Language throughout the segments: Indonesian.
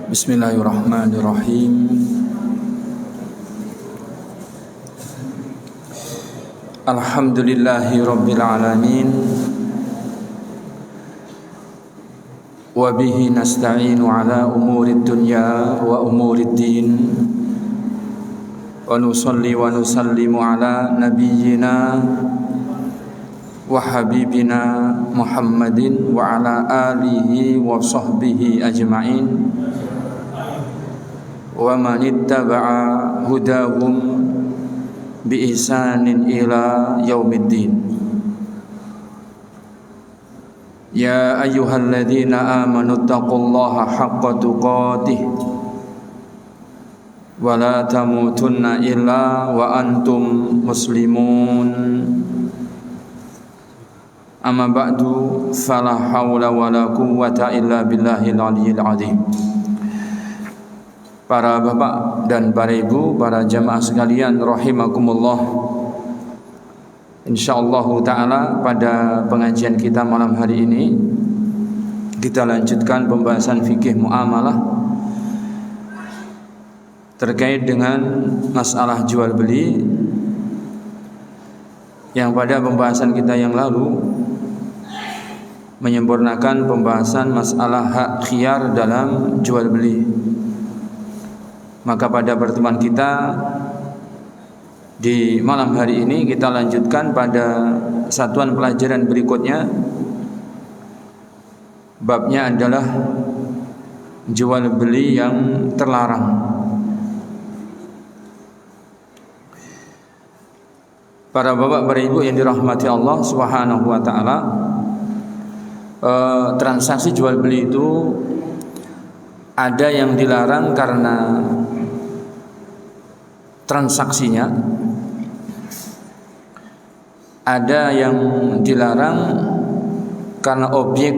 Bismillahirrahmanirrahim. Alhamdulillahi rabbil alamin. Wa bihi nasta'inu ala umurid dunya wa umurid din. Wa nusalli wa nusallimu ala nabiyyina wa habibina Muhammadin wa ala alihi wa sahbihi ajma'in. Wa man ittaba'a hudahum bi ihsanin ila yaumiddin. Ya ayyuhalladzina amanu taqullaha haqqa tuqatih wa la tamutunna illa wa antum muslimun. Amma ba'du, fala haula wala quwwata illa billahil aliyyil azim. Para bapak dan para ibu, para jamaah sekalian rahimakumullah. Insyaallah taala pada pengajian kita malam hari ini kita lanjutkan pembahasan fikih muamalah terkait dengan masalah jual beli yang pada pembahasan kita yang lalu menyempurnakan pembahasan masalah hak khiyar dalam jual beli. Maka pada pertemuan kita di malam hari ini kita lanjutkan pada satuan pelajaran berikutnya. Babnya adalah jual beli yang terlarang. Para bapak, para ibu yang dirahmati Allah Subhanahu wa taala, transaksi jual beli itu ada yang dilarang karena transaksinya, ada yang dilarang karena objek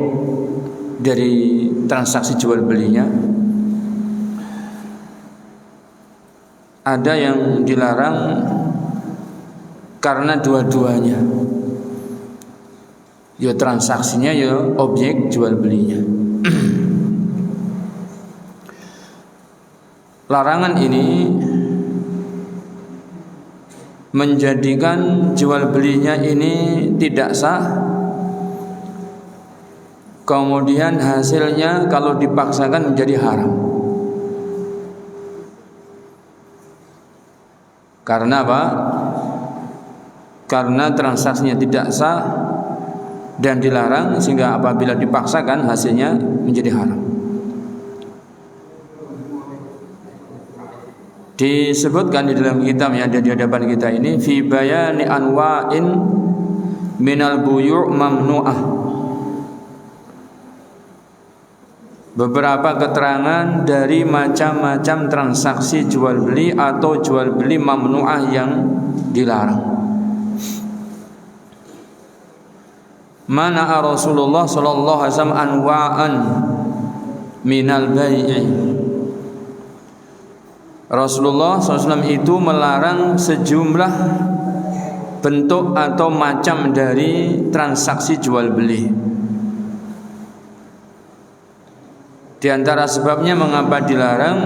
dari transaksi jual belinya, ada yang dilarang karena dua-duanya, ya transaksinya ya objek jual belinya. Larangan ini menjadikan jual belinya ini tidak sah. Kemudian hasilnya kalau dipaksakan menjadi haram. Karena apa? Karena transaksinya tidak sah dan dilarang, sehingga apabila dipaksakan hasilnya menjadi haram. Disebutkan di dalam kitab yang ada di hadapan kita ini, fi bayani anwa'in minal buyu' mamnu'ah. Beberapa keterangan dari macam-macam transaksi jual beli atau jual beli mamnu'ah yang dilarang. Mana Rasulullah sallallahu alaihi wasallam anwa'an minal bai'i. Rasulullah SAW itu melarang sejumlah bentuk atau macam dari transaksi jual beli. Di antara sebabnya mengapa dilarang,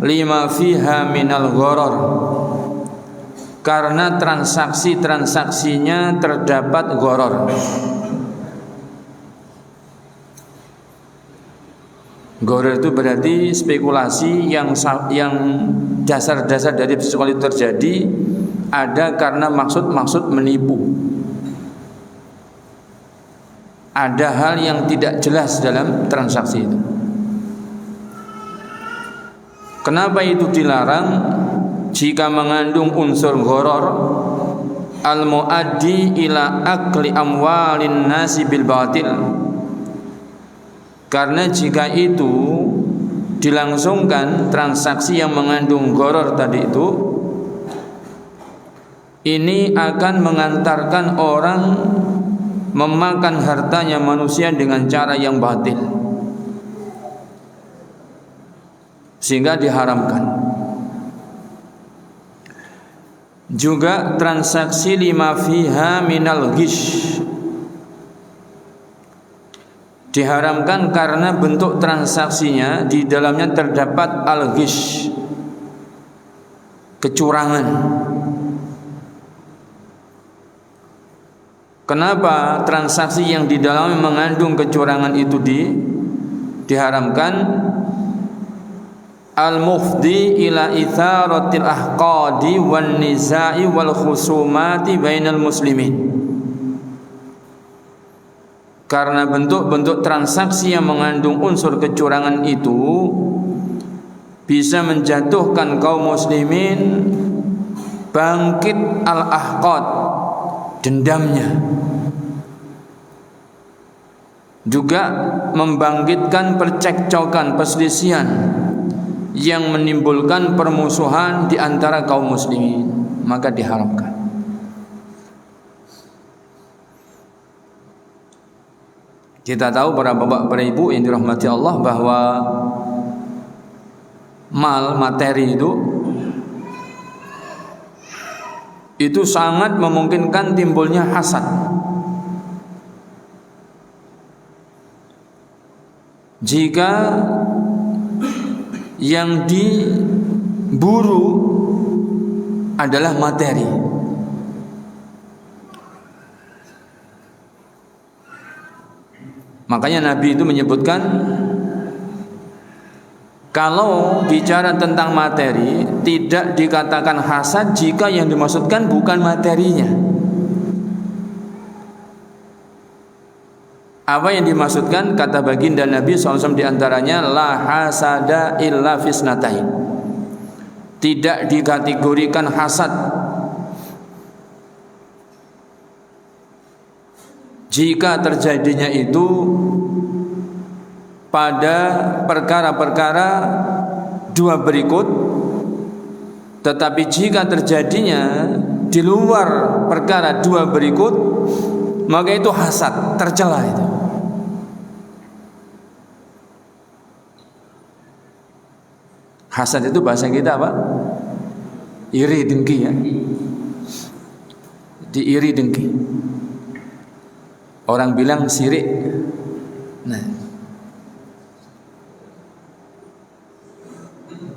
lima fiha minal gharar, karena transaksinya terdapat gharar. Gharar itu berarti spekulasi yang dasar-dasar dari spekulasi terjadi ada karena maksud menipu. Ada hal yang tidak jelas dalam transaksi itu. Kenapa itu dilarang? Jika mengandung unsur gharar al-muaddi ila akli amwalin nasi bil batil. Karena jika itu dilangsungkan, transaksi yang mengandung gharar tadi itu, ini akan mengantarkan orang memakan hartanya manusia dengan cara yang batil, sehingga diharamkan. Juga transaksi lima fiha minal ghish, Diharamkan karena bentuk transaksinya di dalamnya terdapat al-ghish, kecurangan. Kenapa transaksi yang di dalamnya mengandung kecurangan itu diharamkan? Al-mufdi ila itharatil ahqadi wan nizai wal khusumati bainal muslimin. Karena bentuk-bentuk transaksi yang mengandung unsur kecurangan itu bisa menjatuhkan kaum muslimin bangkit al-ahqad, dendamnya, juga membangkitkan percekcokan, perselisihan yang menimbulkan permusuhan di antara kaum muslimin, maka diharamkan. Kita tahu para bapak, para ibu yang dirahmati Allah bahwa materi itu sangat memungkinkan timbulnya hasad. Jika yang diburu adalah materi. Makanya Nabi itu menyebutkan, kalau bicara tentang materi tidak dikatakan hasad jika yang dimaksudkan bukan materinya. Apa yang dimaksudkan? Kata baginda Nabi SAW diantaranya, la hasada illa fisnatain. Tidak dikategorikan hasad jika terjadinya itu pada perkara-perkara dua berikut, tetapi jika terjadinya di luar perkara dua berikut, maka itu hasad, tercela itu. Hasad itu bahasa kita apa? Iri, dengki ya. Diiri, dengki. Orang bilang sirik. Nah,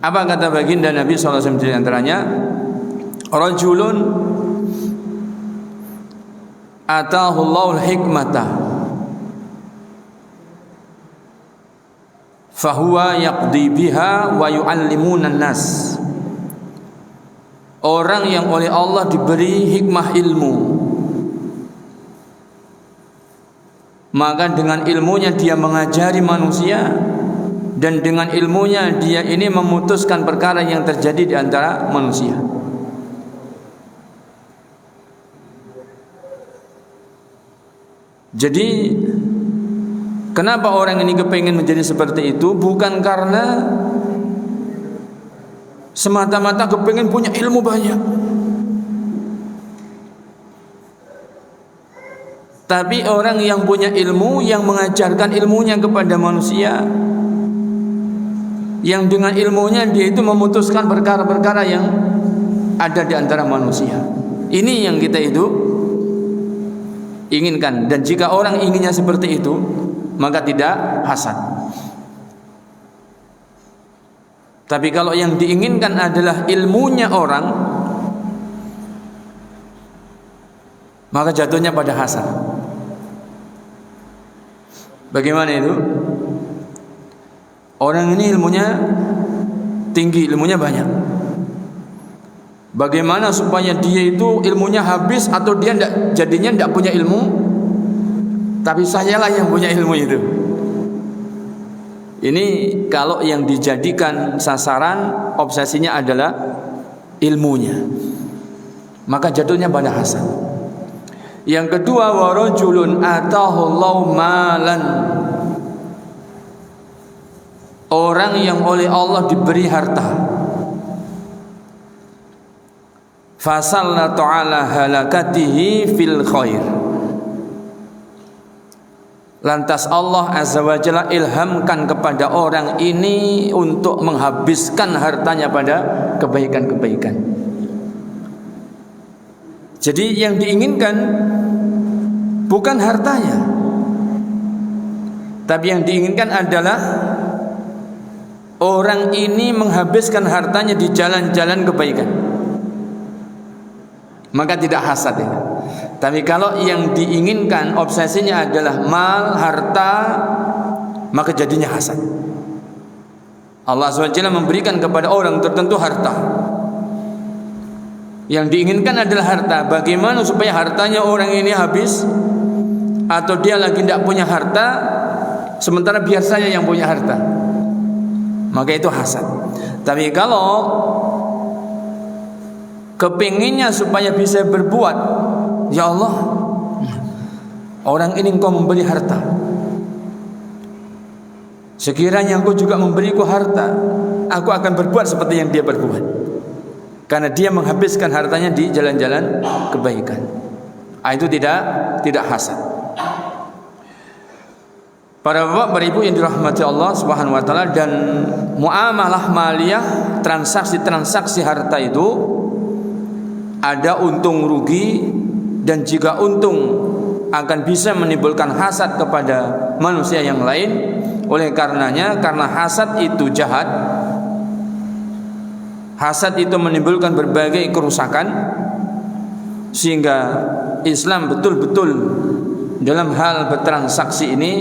apa kata baginda Nabi SAW di antaranya? Rajulun atahullahul hikmata fahuwa yaqdi biha wa yu'allimunan nas. Orang yang oleh Allah diberi hikmah ilmu, maka dengan ilmunya dia mengajari manusia, dan dengan ilmunya dia ini memutuskan perkara yang terjadi di antara manusia. Jadi kenapa orang ini kepingin menjadi seperti itu? Bukan karena semata-mata kepingin punya ilmu banyak, tapi orang yang punya ilmu, yang mengajarkan ilmunya kepada manusia, yang dengan ilmunya dia itu memutuskan perkara-perkara yang ada di antara manusia. Ini yang kita itu inginkan. Dan jika orang inginnya seperti itu, maka tidak hasad. Tapi kalau yang diinginkan adalah ilmunya orang, maka jatuhnya pada hasad. Bagaimana itu? Orang ini ilmunya tinggi, ilmunya banyak. Bagaimana supaya dia itu ilmunya habis, atau dia jadinya tidak punya ilmu, tapi sayalah yang punya ilmu itu. Ini kalau yang dijadikan sasaran obsesinya adalah ilmunya, maka jatuhnya pada hasad. Yang kedua, warajulun atahullahu malan. Orang yang oleh Allah diberi harta, fasallatu ala halakatihi fil khair. Lantas Allah Azza wa Jalla ilhamkan kepada orang ini untuk menghabiskan hartanya pada kebaikan-kebaikan. Jadi yang diinginkan bukan hartanya, Tapi yang diinginkan adalah orang ini menghabiskan hartanya di jalan-jalan kebaikan, maka tidak hasad ya. Tapi kalau yang diinginkan obsesinya adalah mal, harta, maka jadinya hasad. Allah SWT memberikan kepada orang tertentu harta. Yang diinginkan adalah harta. Bagaimana supaya hartanya orang ini habis, atau dia lagi tidak punya harta, sementara biar saya yang punya harta, maka itu hasad. Tapi kalau kepinginnya supaya bisa berbuat, ya Allah, orang ini engkau memberi harta, sekiranya engkau juga memberiku harta, aku akan berbuat seperti yang dia berbuat, karena dia menghabiskan hartanya di jalan-jalan kebaikan. Itu tidak hasad. Para bapak, para ibu yang dirahmati Allah Subhanahu wa taala, dan muamalah maliyah, transaksi harta itu ada untung rugi, dan jika untung akan bisa menimbulkan hasad kepada manusia yang lain. Oleh karenanya, karena hasad itu jahat, hasad itu menimbulkan berbagai kerusakan, sehingga Islam betul-betul dalam hal bertransaksi ini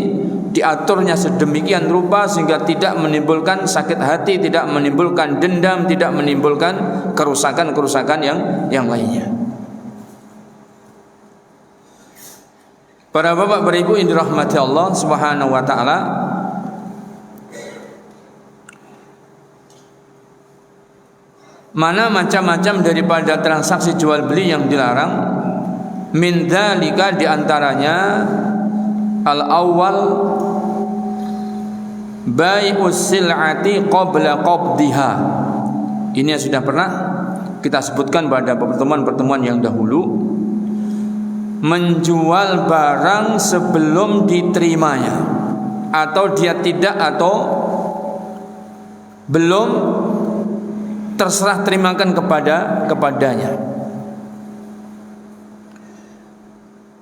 diaturnya sedemikian rupa sehingga tidak menimbulkan sakit hati, tidak menimbulkan dendam, tidak menimbulkan kerusakan-kerusakan yang lainnya. Para bapak, para ibu yang dirahmati Allah Subhanahu wa taala, mana macam-macam daripada transaksi jual beli yang dilarang. Min dzalika, diantaranya al-awwal bai'us sil'ati qabla qabdiha. Ini yang sudah pernah kita sebutkan pada pertemuan-pertemuan yang dahulu. Menjual barang sebelum diterimanya, atau dia tidak, atau belum terserah terimakan kepadanya.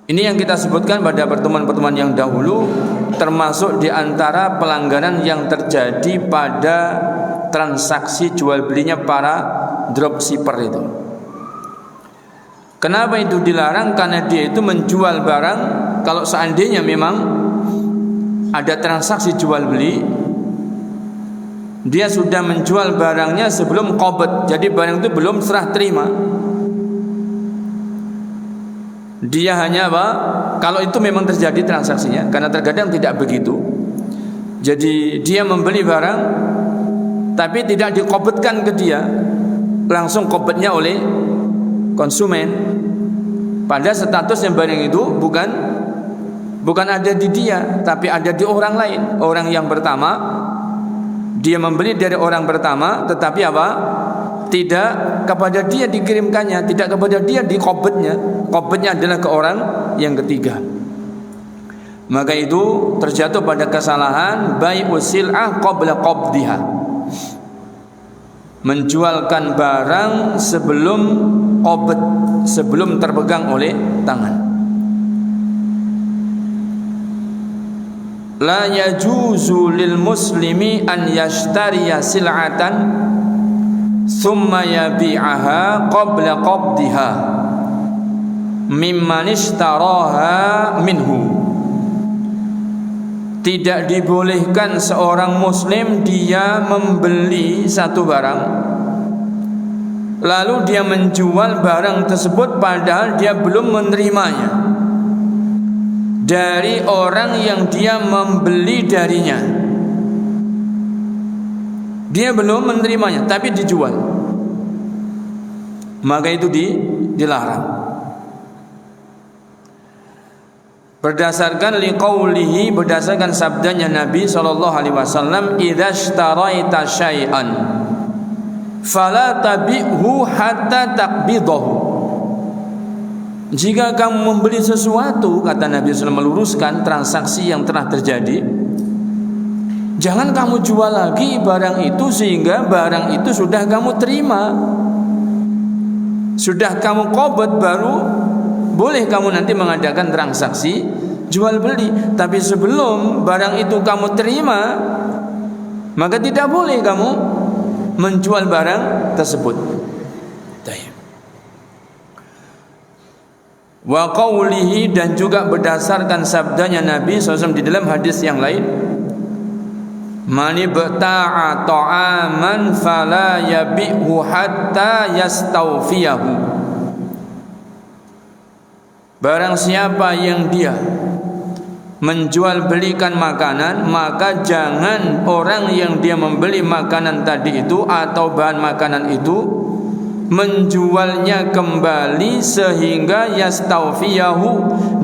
Ini yang kita sebutkan pada pertemuan-pertemuan yang dahulu, termasuk di antara pelanggaran yang terjadi pada transaksi jual belinya para dropshipper itu. Kenapa itu dilarang? Karena dia itu menjual barang, kalau seandainya memang ada transaksi jual beli, dia sudah menjual barangnya sebelum qabd, jadi barang itu belum serah terima. Dia hanya apa? Kalau itu memang terjadi transaksinya, karena terkadang tidak begitu. Jadi dia membeli barang tapi tidak diqabdkan ke dia, langsung qabdnya oleh konsumen. Pada statusnya barang itu bukan ada di dia, tapi ada di orang lain. Orang yang pertama, dia membeli dari orang pertama, tetapi apa? Tidak kepada dia dikirimkannya, tidak kepada dia diqabdnya. Qabdnya adalah ke orang yang ketiga. Maka itu terjatuh pada kesalahan bai'us sil'ah qabla qabdiha. Menjualkan barang sebelum qabd, sebelum terpegang oleh tangan. La yajuzu lil muslimi an yashtariya sil'atan thumma yabi'aha qabla qabdiha mimman ishtaraha minhu. Tidak dibolehkan seorang muslim dia membeli satu barang lalu dia menjual barang tersebut padahal dia belum menerimanya dari orang yang dia membeli darinya. Dia belum menerimanya tapi dijual, maka itu dilarang. Berdasarkan liqaulihi, berdasarkan sabdanya Nabi SAW, idza ishtaraita syai'an fala tabi'hu hatta taqbidahu. Jika kamu membeli sesuatu, kata Nabi SAW meluruskan transaksi yang telah terjadi, jangan kamu jual lagi barang itu sehingga barang itu sudah kamu terima, sudah kamu qabd, baru boleh kamu nanti mengadakan transaksi jual beli. Tapi sebelum barang itu kamu terima, maka tidak boleh kamu menjual barang tersebut. Wa qawlihi, dan juga berdasarkan sabdanya Nabi SAW di dalam hadis yang lain, man ibta'a ta'aman fala yabi'hu hatta yastawfiyahu. Barang siapa yang dia menjual belikan makanan, maka jangan orang yang dia membeli makanan tadi itu atau bahan makanan itu menjualnya kembali sehingga yastawfiyahu,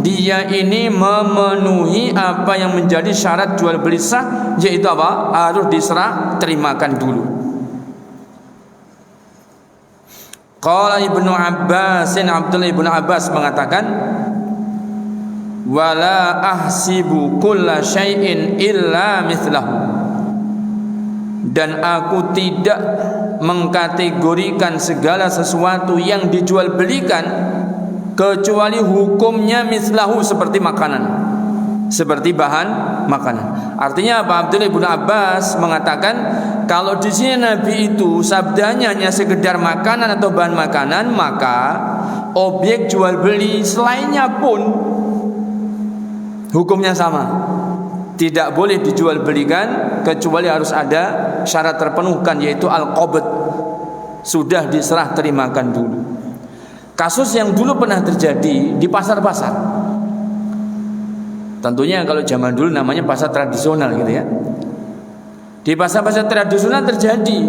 dia ini memenuhi apa yang menjadi syarat jual beli sah, yaitu apa? Harus diserah terimakan dulu. Qala Ibnu Abbas, Abdullah Ibnu Abbas mengatakan, wala ahsibu kulla syai'in illa mithlahu, dan aku tidak mengkategorikan segala sesuatu yang dijual belikan kecuali hukumnya mislahu, seperti makanan, seperti bahan makanan. Artinya apa? Abdullah bin Abbas mengatakan kalau di sini Nabi itu sabdanya hanya sekedar makanan atau bahan makanan, maka objek jual beli selainnya pun hukumnya sama. Tidak boleh dijual belikan kecuali harus ada syarat terpenuhkan, yaitu al-qabd, sudah diserah terimakan dulu. Kasus yang dulu pernah terjadi di pasar-pasar, tentunya kalau zaman dulu namanya pasar tradisional gitu ya. Di pasar-pasar tradisional terjadi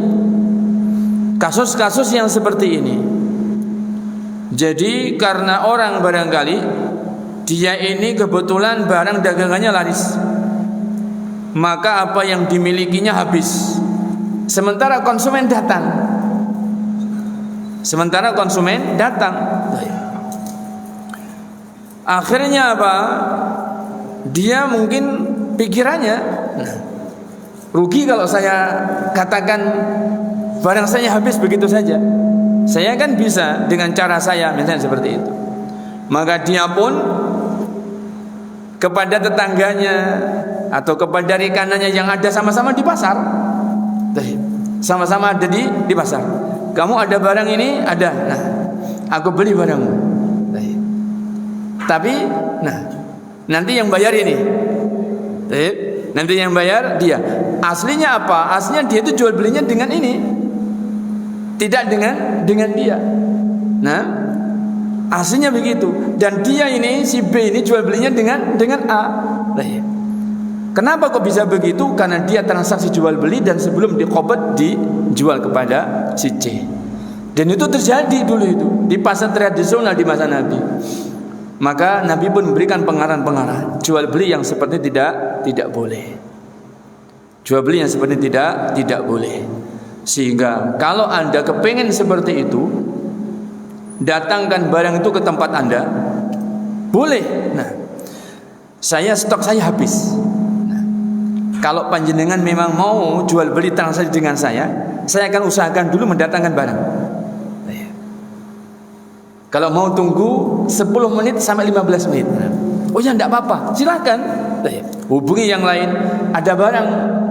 kasus-kasus yang seperti ini. Jadi karena orang barangkali dia ini kebetulan barang dagangannya laris, maka apa yang dimilikinya habis. Sementara konsumen datang. Akhirnya apa? Dia mungkin pikirannya, rugi kalau saya katakan barang saya habis begitu saja. Saya kan bisa dengan cara saya, misalnya seperti itu. Maka dia pun kepada tetangganya atau kepada rekanannya yang ada sama-sama di pasar, sama-sama ada di pasar. Kamu ada barang ini? Ada. Nah, aku beli barangmu. Tapi, nah, nanti yang bayar ini. Nanti yang bayar dia. Aslinya apa? Aslinya dia itu jual belinya dengan ini, tidak dengan dia. Nah, aslinya begitu. Dan dia ini, si B ini jual belinya dengan A. Kenapa kok bisa begitu? Karena dia transaksi jual beli dan sebelum diqabd dijual kepada si C. Dan itu terjadi dulu itu di pasar tradisional di masa Nabi. Maka Nabi pun memberikan pengarahan-pengarahan, jual beli yang seperti tidak boleh. Jual beli yang seperti tidak boleh. Sehingga kalau Anda kepengen seperti itu, datangkan barang itu ke tempat Anda, boleh. Nah, stok saya habis. Kalau panjenengan memang mau jual beli transaksi dengan saya akan usahakan dulu mendatangkan barang. Kalau mau tunggu 10 menit sampai 15 menit. Oh ya, tidak apa-apa, silakan. Hubungi yang lain. Ada barang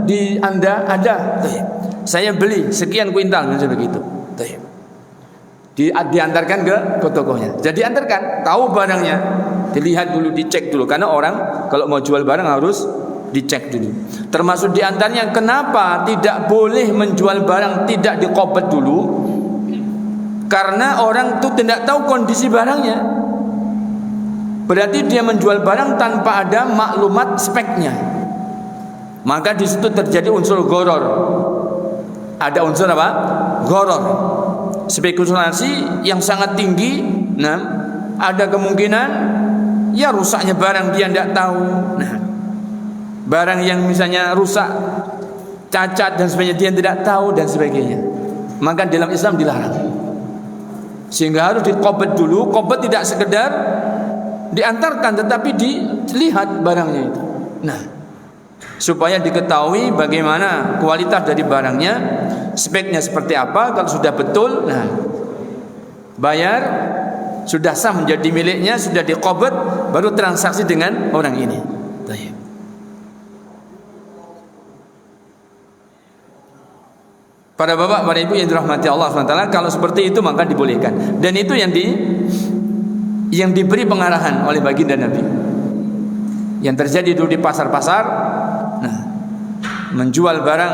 di Anda? Ada. Saya beli sekian kuintal, misalnya begitu. Diantarkan ke tokonya. Jadi antarkan, tahu barangnya, dilihat dulu, dicek dulu. Karena orang kalau mau jual barang harus dicek dulu. Termasuk diantaranya kenapa tidak boleh menjual barang tidak diqabd dulu, karena orang itu tidak tahu kondisi barangnya. Berarti dia menjual barang tanpa ada maklumat speknya. Maka di situ terjadi unsur gharar. Ada unsur apa? Gharar. Spekulasi yang sangat tinggi. Nah, ada kemungkinan ya rusaknya barang dia tidak tahu. Nah, barang yang misalnya rusak, cacat dan sebagainya dia tidak tahu dan sebagainya. Maka dalam Islam dilarang. Sehingga harus diqabd dulu. Qabd tidak sekedar diantarkan, tetapi dilihat barangnya itu. Nah, supaya diketahui bagaimana kualitas dari barangnya, speknya seperti apa. Kalau sudah betul, nah, bayar. sudah sah menjadi miliknya, sudah diqabad, baru transaksi dengan orang ini. Baik. Para bapak, para ibu yang dirahmati Allah SWT, kalau seperti itu maka dibolehkan. Dan itu yang diberi pengarahan oleh baginda Nabi. Yang terjadi dulu di pasar-pasar, nah, menjual barang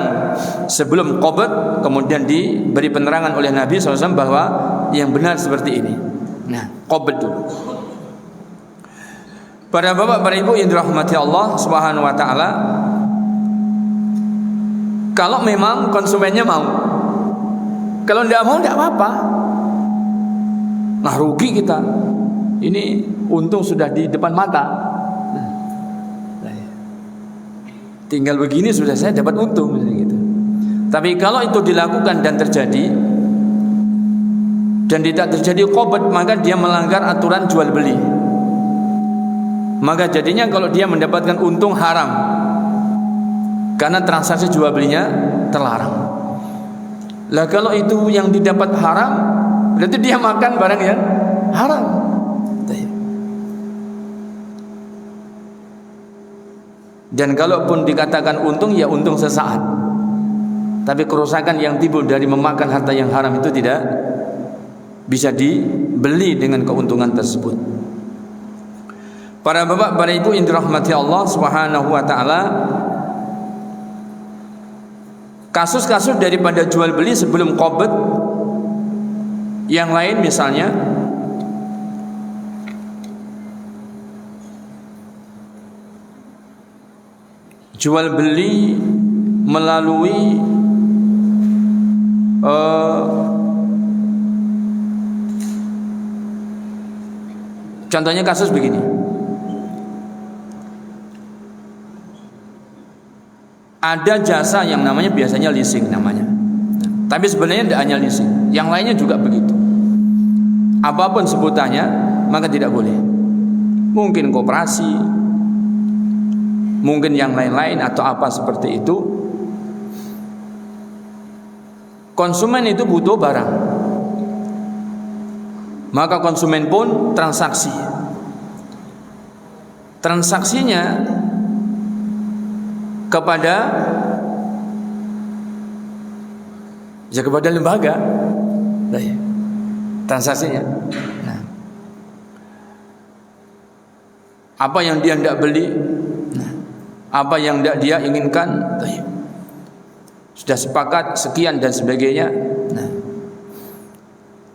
sebelum qabad, kemudian diberi penerangan oleh Nabi SAW bahwa yang benar seperti ini. Nah, qabad dulu. Para bapak, para ibu yang dirahmati Allah Subhanahu wa taala, kalau memang konsumennya mau, kalau tidak mau tidak apa-apa. Nah, rugi kita. Ini untung sudah di depan mata. Tinggal begini sudah saya dapat untung gitu. Tapi kalau itu dilakukan dan terjadi dan tidak terjadi qabad, maka dia melanggar aturan jual beli. Maka jadinya kalau dia mendapatkan untung haram, karena transaksi jual belinya terlarang. Lah kalau itu yang didapat haram, berarti dia makan barang yang haram. Dan kalaupun dikatakan untung, ya untung sesaat. Tapi kerusakan yang timbul dari memakan harta yang haram itu tidak bisa dibeli dengan keuntungan tersebut. Para bapak, para ibu yang dirahmati Allah Subhanahu wa taala, kasus-kasus daripada jual beli sebelum qabad yang lain, misalnya jual beli melalui contohnya kasus begini. Ada jasa yang namanya biasanya leasing namanya. Tapi sebenarnya tidak hanya leasing, yang lainnya juga begitu. Apapun sebutannya, maka tidak boleh. Mungkin koperasi, mungkin yang lain-lain atau apa seperti itu. Konsumen itu butuh barang, maka konsumen pun transaksi. Transaksinya kepada lembaga, transaksinya. Nah, apa yang dia tidak beli, nah, apa yang tidak dia inginkan, sudah sepakat sekian dan sebagainya. Nah,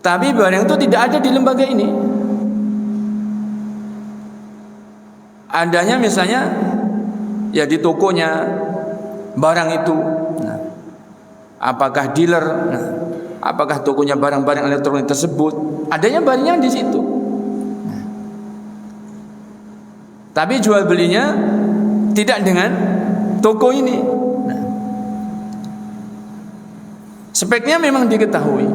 tapi barang itu tidak ada di lembaga ini. Adanya misalnya ya di tokonya barang itu. Nah, apakah dealer? Nah, apakah tokonya barang-barang elektronik tersebut? Adanya barangnya di situ. Nah, tapi jual belinya tidak dengan toko ini. Nah, speknya memang diketahui,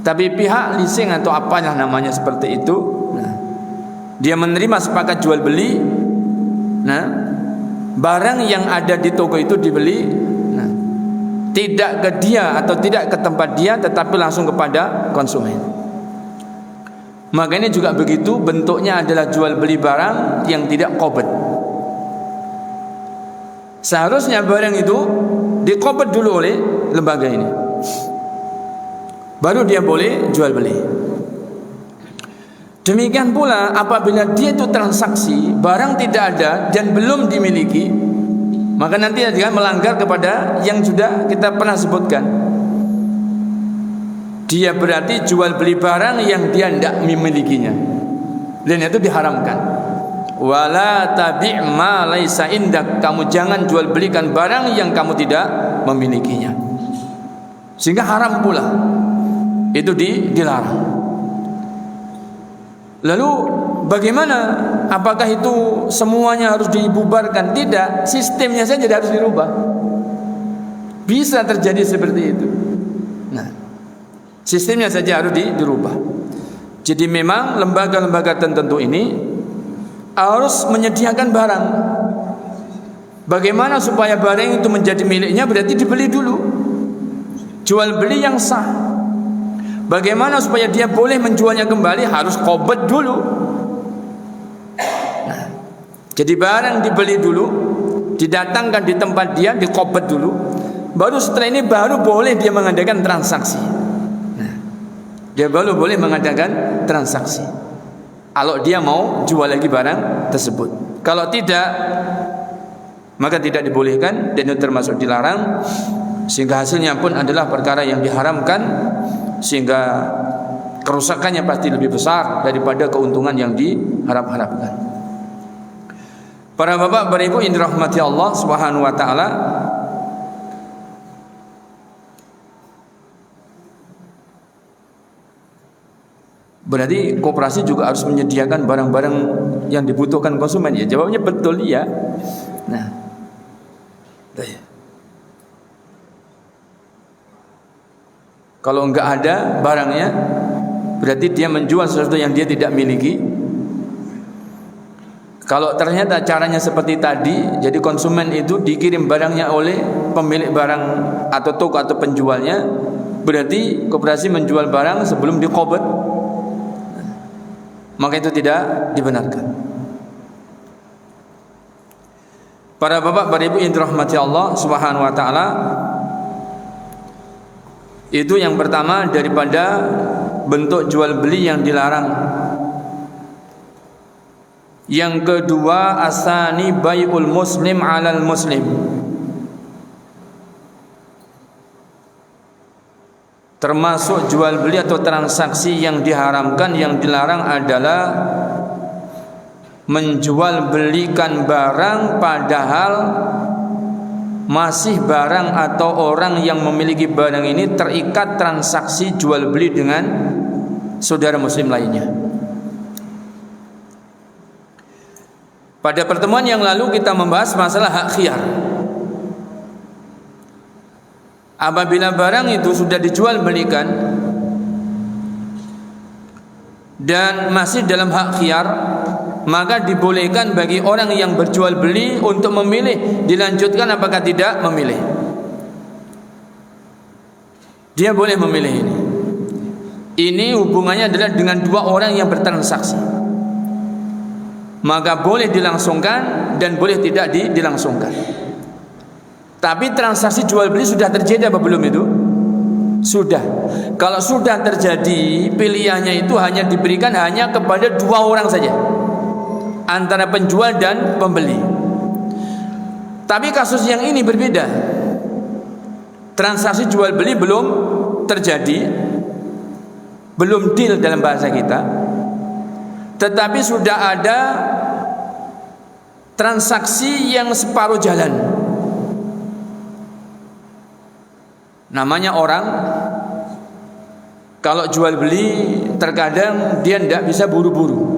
tapi pihak leasing atau apalah namanya seperti itu, nah, dia menerima sepakat jual beli. Nah, barang yang ada di toko itu dibeli, nah, tidak ke dia atau tidak ke tempat dia, tetapi langsung kepada konsumen. Maka ini juga begitu, bentuknya adalah jual beli barang yang tidak qabad. Seharusnya barang itu diqabad dulu oleh lembaga ini, baru dia boleh jual beli. Demikian pula apabila dia itu transaksi barang tidak ada dan belum dimiliki, maka nanti dia melanggar kepada yang sudah kita pernah sebutkan. Dia berarti jual beli barang yang dia tidak memilikinya, dan itu diharamkan. Wala tabi' ma laisa indak, kamu jangan jual belikan barang yang kamu tidak memilikinya, sehingga haram pula. Itu dilarang. Lalu bagaimana? Apakah itu semuanya harus dibubarkan? Tidak, sistemnya saja harus dirubah. Bisa terjadi seperti itu. Nah, sistemnya saja harus dirubah. Jadi memang lembaga-lembaga tertentu ini harus menyediakan barang. Bagaimana supaya barang itu menjadi miliknya? Berarti dibeli dulu. Jual beli yang sah. Bagaimana supaya dia boleh menjualnya kembali? Harus qabd dulu. Nah, jadi barang dibeli dulu, didatangkan di tempat dia, diqabd dulu. Baru setelah ini baru boleh dia mengadakan transaksi. Nah, dia baru boleh mengadakan transaksi. Kalau dia mau jual lagi barang tersebut. Kalau tidak, maka tidak dibolehkan dan itu termasuk dilarang, sehingga hasilnya pun adalah perkara yang diharamkan, sehingga kerusakannya pasti lebih besar daripada keuntungan yang diharap-harapkan. Para bapak, para ibu yang dirahmati Allah Subhanahu wa taala, berarti koperasi juga harus menyediakan barang-barang yang dibutuhkan konsumen. Ya, jawabnya betul, ya. Nah, kalau enggak ada barangnya, berarti dia menjual sesuatu yang dia tidak miliki. Kalau ternyata caranya seperti tadi, jadi konsumen itu dikirim barangnya oleh pemilik barang atau toko atau penjualnya, berarti koperasi menjual barang sebelum diqabd, maka itu tidak dibenarkan. Para bapak, para ibu yang dirahmati Allah Subhanahu wa taala, itu yang pertama daripada bentuk jual beli yang dilarang. Yang kedua, asani bai'ul muslim 'alal muslim. Termasuk jual beli atau transaksi yang diharamkan, yang dilarang adalah menjual belikan barang padahal masih barang atau orang yang memiliki barang ini terikat transaksi jual beli dengan saudara muslim lainnya. Pada pertemuan yang lalu kita membahas masalah hak khiyar. Apabila barang itu sudah dijual belikan dan masih dalam hak khiyar, maka dibolehkan bagi orang yang berjual beli untuk memilih dilanjutkan apakah tidak memilih. Dia boleh memilih ini. Ini hubungannya adalah dengan dua orang yang bertransaksi, maka boleh dilangsungkan dan boleh tidak dilangsungkan. Tapi transaksi jual beli sudah terjadi apa belum itu? Sudah. Kalau sudah terjadi, pilihannya itu hanya diberikan hanya kepada dua orang saja, antara penjual dan pembeli. Tapi kasus yang ini berbeda. Transaksi jual beli belum terjadi, belum deal dalam bahasa kita, tetapi sudah ada transaksi yang separuh jalan. Namanya orang, kalau jual beli terkadang dia tidak bisa buru-buru,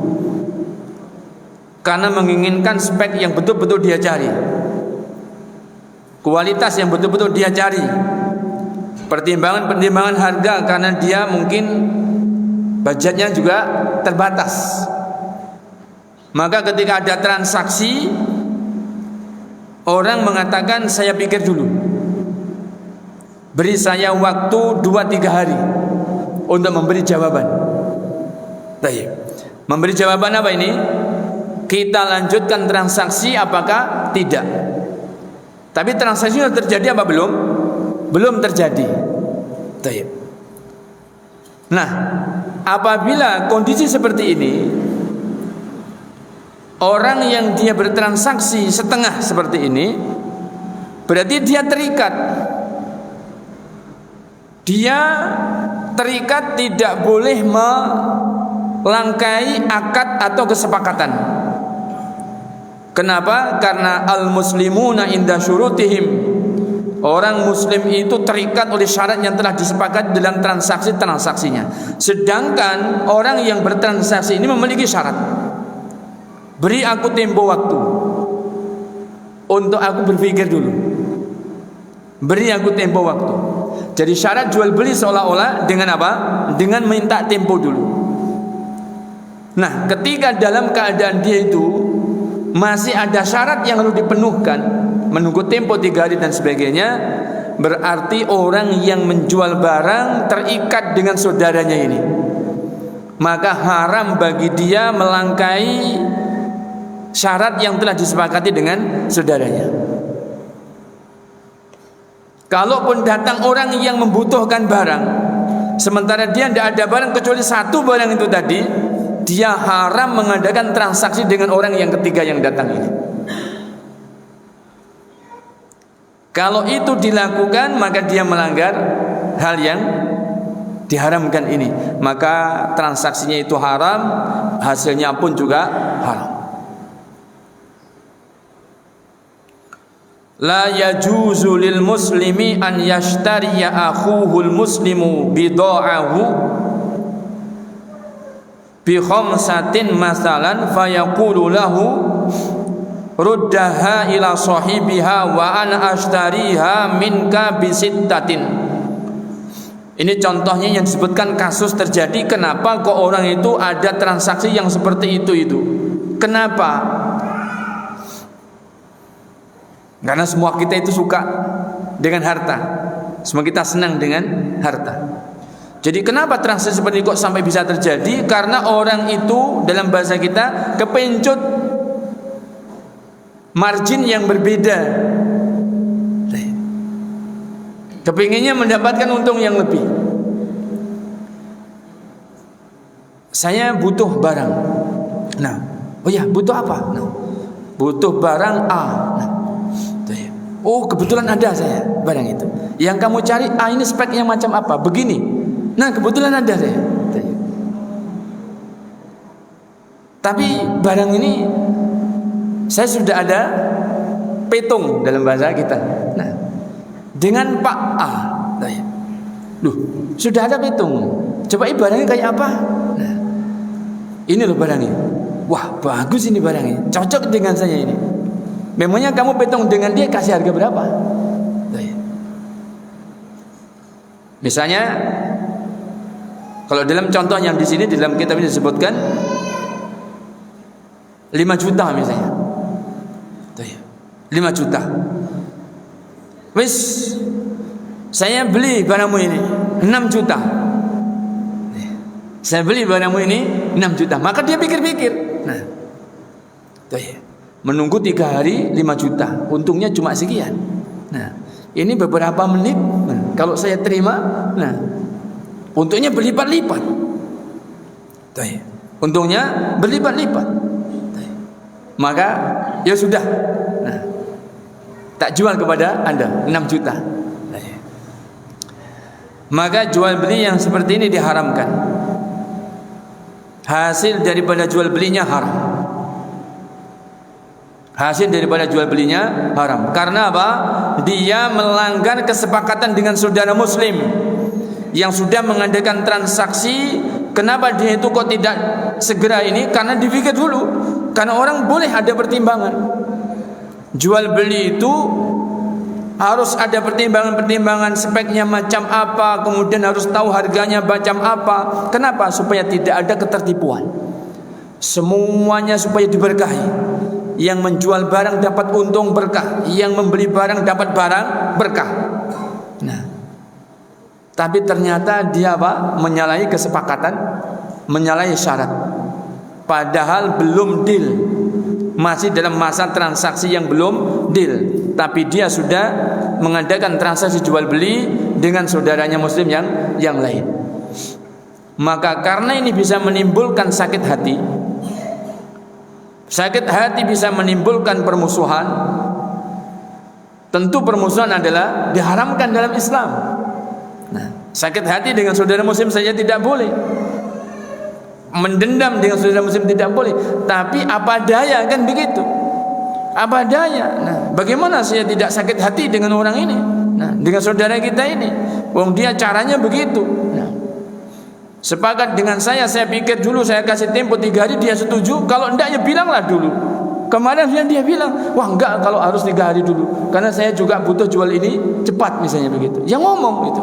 karena menginginkan spek yang betul-betul dia cari, kualitas yang betul-betul dia cari, pertimbangan harga, karena dia mungkin budgetnya juga terbatas. Maka ketika ada transaksi, orang mengatakan saya pikir dulu, beri saya waktu 2-3 hari untuk memberi jawaban. Baik. Memberi jawaban apa ini? Kita lanjutkan transaksi apakah tidak? Tapi transaksi sudah terjadi apa belum? Belum terjadi. Baik. Nah, apabila kondisi seperti ini, orang yang dia bertransaksi setengah seperti ini, berarti dia terikat. Dia terikat, tidak boleh melangkai akad atau kesepakatan. Kenapa? Karena al-muslimuna inda syurutihim. Orang muslim itu terikat oleh syarat yang telah disepakati dalam transaksinya. Sedangkan orang yang bertransaksi ini memiliki syarat. Beri aku tempo waktu untuk aku berpikir dulu. Beri aku tempo waktu. Jadi syarat jual beli seolah-olah dengan apa? Dengan minta tempo dulu. Nah, ketika dalam keadaan dia itu masih ada syarat yang harus dipenuhkan, menunggu tempo 3 hari dan sebagainya, berarti orang yang menjual barang terikat dengan saudaranya ini, maka haram bagi dia melangkai syarat yang telah disepakati dengan saudaranya. Kalaupun datang orang yang membutuhkan barang, sementara dia tidak ada barang kecuali satu barang itu tadi, dia haram mengadakan transaksi dengan orang yang ketiga yang datang ini. Kalau itu dilakukan, maka dia melanggar hal yang diharamkan ini, maka transaksinya itu haram, hasilnya pun juga haram. La yajuzu lil muslimi an yashtariya akhuhul muslimu bida'ahu bi khamsatin masalan fayaqulu lahu ruddaha ila sahibiha wa ana ashtariha minka bisittatin. Ini contohnya yang disebutkan kasus terjadi. Kenapa kok orang itu ada transaksi yang seperti itu? Kenapa? Karena semua kita itu suka dengan harta. Semua kita senang dengan harta. Jadi kenapa transaksi seperti ini kok sampai bisa terjadi? Karena orang itu dalam bahasa kita kepencut margin yang berbeda, kepinginnya mendapatkan untung yang lebih. Saya butuh barang. Nah, oh ya, butuh apa? Nah, butuh barang A. Nah, oh kebetulan ada saya barang itu. Yang kamu cari A ini speknya macam apa? Begini. Nah kebetulan ada saya. Tapi barang ini saya sudah ada petung dalam bahasa kita. Nah, dengan Pak A, loh, sudah ada petung. Coba barangnya kayak apa? Nah, ini loh barangnya. Wah, bagus ini barangnya. Cocok dengan saya ini. Memangnya kamu petung dengan dia kasih harga berapa? Misalnya, kalau dalam contoh yang di sini di dalam kitab ini disebutkan 5 juta misalnya. 5 juta. Wis, saya beli barangmu ini 6 juta. Saya beli barangmu ini 6 juta. Maka dia pikir-pikir. Nah, menunggu 3 hari 5 juta. Untungnya cuma sekian. Nah, ini beberapa menit. Nah, kalau saya terima, nah, untungnya berlipat-lipat. Untungnya berlipat-lipat. Maka ya sudah. Nah, tak jual kepada Anda 6 juta. Maka jual beli yang seperti ini diharamkan. Hasil daripada jual belinya haram. Hasil daripada jual belinya haram. Karena apa? Dia melanggar kesepakatan dengan saudara muslim yang sudah mengadakan transaksi. Kenapa dia itu kok tidak segera ini? Karena dipikir dulu. Karena orang boleh ada pertimbangan. Jual beli itu harus ada pertimbangan-pertimbangan, speknya macam apa, kemudian harus tahu harganya macam apa. Kenapa? Supaya tidak ada ketertipuan. Semuanya supaya diberkahi. Yang menjual barang dapat untung berkah, yang membeli barang dapat barang berkah. Nah, tapi ternyata dia apa? Menyalahi kesepakatan, menyalahi syarat. Padahal belum deal. Masih dalam masa transaksi yang belum deal, tapi dia sudah mengadakan transaksi jual beli dengan saudaranya muslim yang lain. Maka karena ini bisa menimbulkan sakit hati. Sakit hati bisa menimbulkan permusuhan. Tentu permusuhan adalah diharamkan dalam Islam. Nah, sakit hati dengan saudara muslim saja tidak boleh. Mendendam dengan saudara muslim tidak boleh. Tapi apa daya, kan begitu. Apa daya. Nah, bagaimana saya tidak sakit hati dengan orang ini? Nah, dengan saudara kita ini. Wong dia caranya begitu. Nah, sepakat dengan saya pikir dulu, saya kasih tempo 3 hari, dia setuju. Kalau enggak ya bilanglah dulu. Kemarin dia bilang, wah enggak, kalau harus 3 hari dulu, karena saya juga butuh jual ini cepat misalnya begitu. Yang ngomong gitu.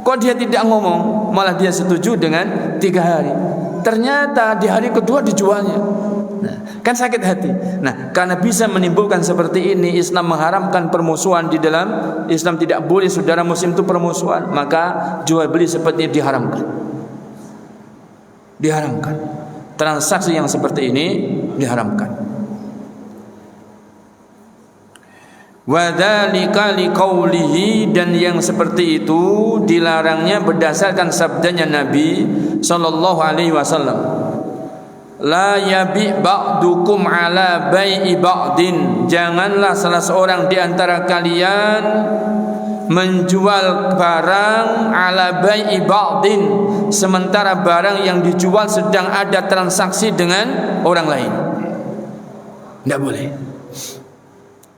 Kok dia tidak ngomong, malah dia setuju dengan 3 hari. Ternyata di hari kedua dijualnya. Nah, Kan sakit hati. Nah, karena bisa menimbulkan seperti ini, Islam mengharamkan permusuhan di dalam Islam, tidak boleh saudara muslim itu permusuhan, maka jual beli seperti ini diharamkan. Diharamkan. Transaksi yang seperti ini diharamkan. Wa dzalika liqaulihi, dan yang seperti itu dilarangnya berdasarkan sabdanya Nabi sallallahu alaihi wasallam. La yabi ba'dukum ala bai'i ba'din, janganlah salah seorang di antara kalian menjual barang ala bai'i ba'din, sementara barang yang dijual sedang ada transaksi dengan orang lain. Tidak boleh.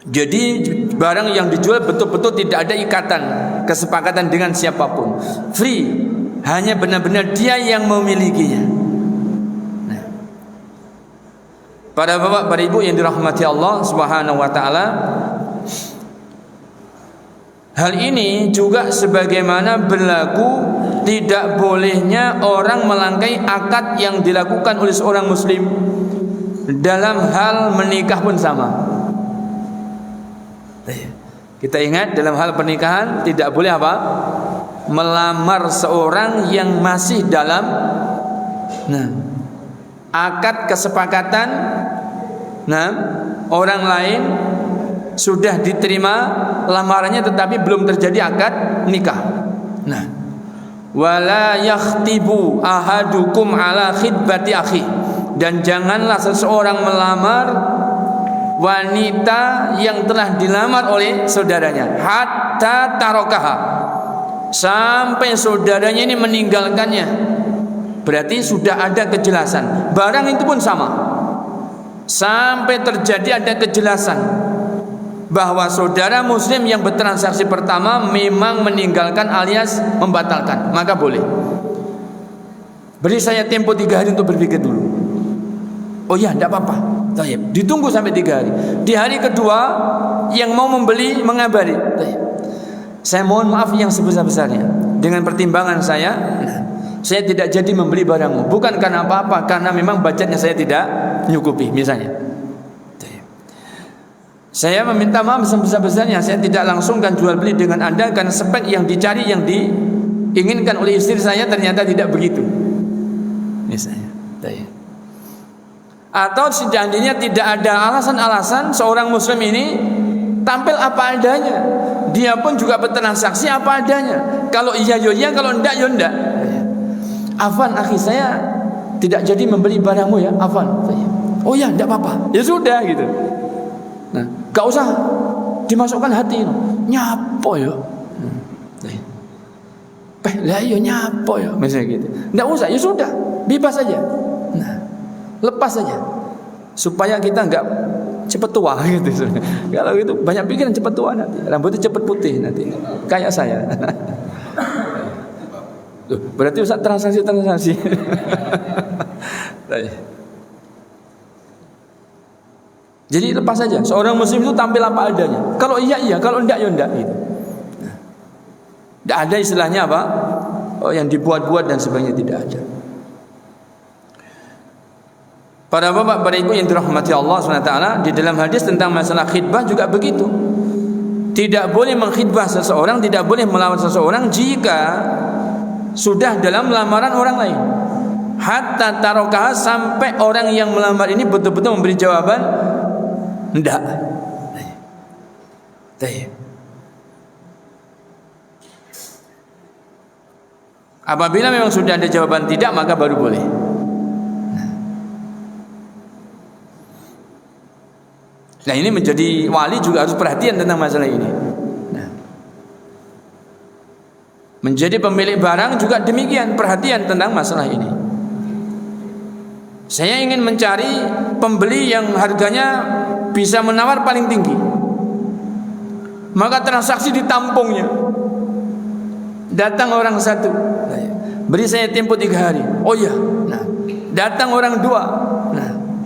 Jadi barang yang dijual betul-betul tidak ada ikatan kesepakatan dengan siapapun, free, hanya benar-benar dia yang memilikinya. Para bapak, para ibu yang dirahmati Allah Subhanahu wa taala, hal ini juga sebagaimana berlaku tidak bolehnya orang melangkai akad yang dilakukan oleh seorang muslim. Dalam hal menikah pun sama. Kita ingat, dalam hal pernikahan tidak boleh apa? Melamar seorang yang masih dalam akad kesepakatan. Orang lain sudah diterima lamarannya tetapi belum terjadi akad nikah. Wala yakhtibu ahadukum ala khidbati akhi, dan janganlah seseorang melamar wanita yang telah dilamar oleh saudaranya hatta tarokaha, sampai saudaranya ini meninggalkannya. Berarti sudah ada kejelasan. Barang itu pun sama, sampai terjadi ada kejelasan bahwa saudara muslim yang bertransaksi pertama memang meninggalkan alias membatalkan, maka boleh. Beri saya tempo 3 hari untuk berpikir dulu. Oh ya, tidak apa-apa. Ditunggu sampai 3 hari. Di hari kedua yang mau membeli mengabari, saya mohon maaf yang sebesar-besarnya, dengan pertimbangan saya tidak jadi membeli barangmu. Bukan karena apa-apa, karena memang budgetnya saya tidak nyukupi misalnya. Saya meminta maaf sebesar-besarnya, saya tidak langsungkan jual beli dengan Anda karena spek yang dicari, yang diinginkan oleh istri saya ternyata tidak begitu misalnya. Atau seandainya tidak ada alasan-alasan, seorang muslim ini tampil apa adanya, dia pun juga bertransaksi apa adanya. Kalau iya yo iya, kalau enggak yo enggak. Afwan akhi, saya tidak jadi membeli barangmu ya, afwan. Oh ya, enggak apa-apa. Ya sudah gitu. Gak usah dimasukkan hati, nyapo ya. Lah iya nyapo ya, misalnya gitu. Enggak usah, ya sudah, bebas saja. Lepas saja, supaya kita enggak cepat tua gitu. Kalau gitu banyak pikiran cepat tua nanti, rambutnya cepat putih nanti, kayak saya. Berarti usah transaksi. Jadi lepas saja. Seorang muslim itu tampil apa adanya. Kalau iya iya, kalau enggak ya enggak gitu. Tidak ada istilahnya apa? Yang dibuat-buat dan sebagainya, tidak ada. Para bapak, para ibu yang dirahmati Allah SWT, di dalam hadis tentang masalah khidbah juga begitu. Tidak boleh mengkhidbah seseorang, tidak boleh melawan seseorang jika sudah dalam lamaran orang lain. Hatta tarokah, sampai orang yang melamar ini betul-betul memberi jawaban enggak. Apabila memang sudah ada jawaban tidak, maka baru boleh. Nah, ini menjadi wali juga harus perhatian tentang masalah ini. Menjadi pemilik barang juga demikian, perhatian tentang masalah ini. Saya ingin mencari pembeli yang harganya bisa menawar paling tinggi, maka transaksi ditampungnya. Datang orang satu, beri saya tempo 3 hari. Oh ya, datang orang 2.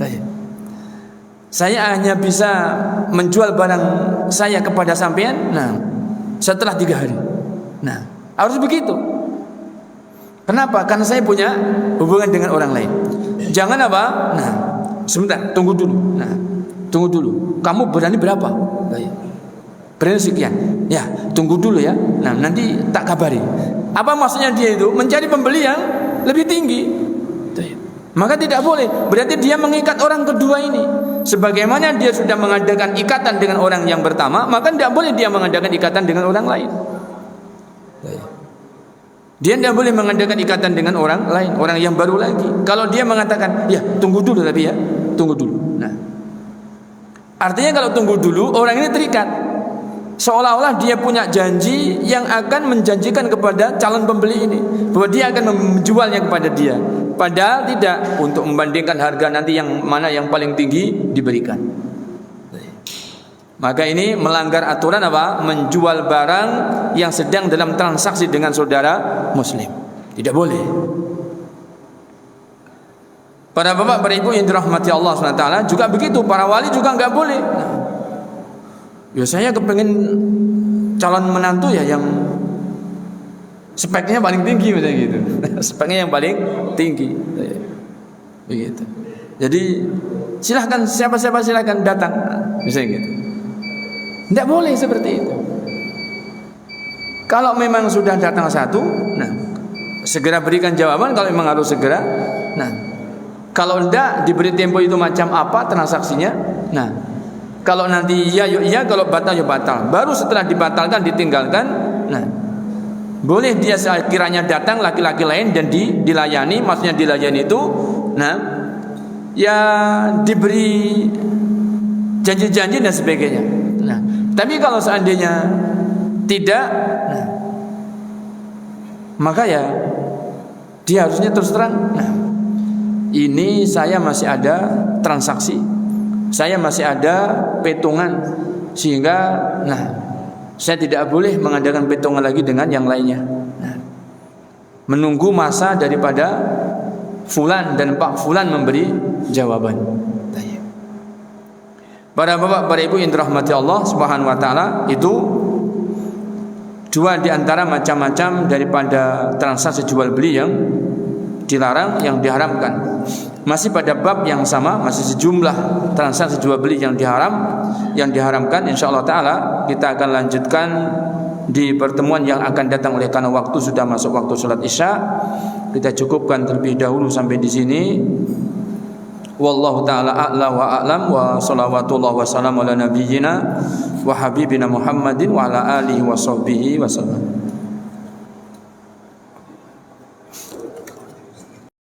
Saya hanya bisa menjual barang saya kepada sampean setelah 3 hari. Harus begitu. Kenapa? Karena saya punya hubungan dengan orang lain. Jangan apa? sebentar, tunggu dulu. Nah, tunggu dulu. Kamu berani berapa? Berani sekian. Ya, tunggu dulu ya. Nah, nanti tak kabari. Apa maksudnya dia itu? Mencari pembeli yang lebih tinggi. Maka tidak boleh. Berarti dia mengikat orang kedua ini. Sebagaimana dia sudah mengadakan ikatan dengan orang yang pertama, maka tidak boleh dia mengadakan ikatan dengan orang lain. Dia tidak boleh mengadakan ikatan dengan orang lain, orang yang baru lagi. Kalau dia mengatakan, ya tunggu dulu tapi ya, tunggu dulu. Nah, artinya kalau tunggu dulu, orang ini terikat. Seolah-olah dia punya janji yang akan menjanjikan kepada calon pembeli ini bahwa dia akan menjualnya kepada dia. Padahal tidak, untuk membandingkan harga nanti yang mana yang paling tinggi diberikan. Maka ini melanggar aturan apa? Menjual barang yang sedang dalam transaksi dengan saudara muslim. Tidak boleh. Para bapak, para ibu yang dirahmati Allah SWT juga begitu. Para wali juga enggak boleh. Ya saya kepengen calon menantu ya yang speknya paling tinggi misalnya gitu. Speknya yang paling tinggi. Begitu. Jadi silahkan siapa-siapa silahkan datang misalnya gitu. Tidak boleh seperti itu. Kalau memang sudah datang satu, nah segera berikan jawaban kalau memang harus segera. Nah, kalau tidak diberi tempo itu macam apa transaksinya. Nah, kalau nanti iya yuk iya, kalau batal ya batal. Baru setelah dibatalkan ditinggalkan. Nah, boleh dia sekiranya datang laki-laki lain dan dilayani, maksudnya dilayani itu, nah, ya diberi janji-janji dan sebagainya. Nah, tapi kalau seandainya tidak, nah, maka ya dia harusnya terus terang. Nah, ini saya masih ada transaksi, saya masih ada petungan, sehingga, nah, saya tidak boleh mengadakan petungan lagi dengan yang lainnya. Nah, menunggu masa daripada fulan dan Pak Fulan memberi jawaban. Para bapak, para ibu yang dirahmati Allah Subhanahu wa taala, itu dua di antara macam-macam daripada transaksi jual beli yang dilarang, yang diharamkan. Masih pada bab yang sama, masih sejumlah transaksi jual beli yang diharamkan. Insyaallah taala kita akan lanjutkan di pertemuan yang akan datang, oleh karena waktu sudah masuk waktu salat Isya. Kita cukupkan terlebih dahulu sampai di sini. Wallahu ta'ala a'la wa a'lam, wa salawatullah wa salam ala nabiyyina wa habibina Muhammadin wa ala alihi wa sahbihi wa sallam.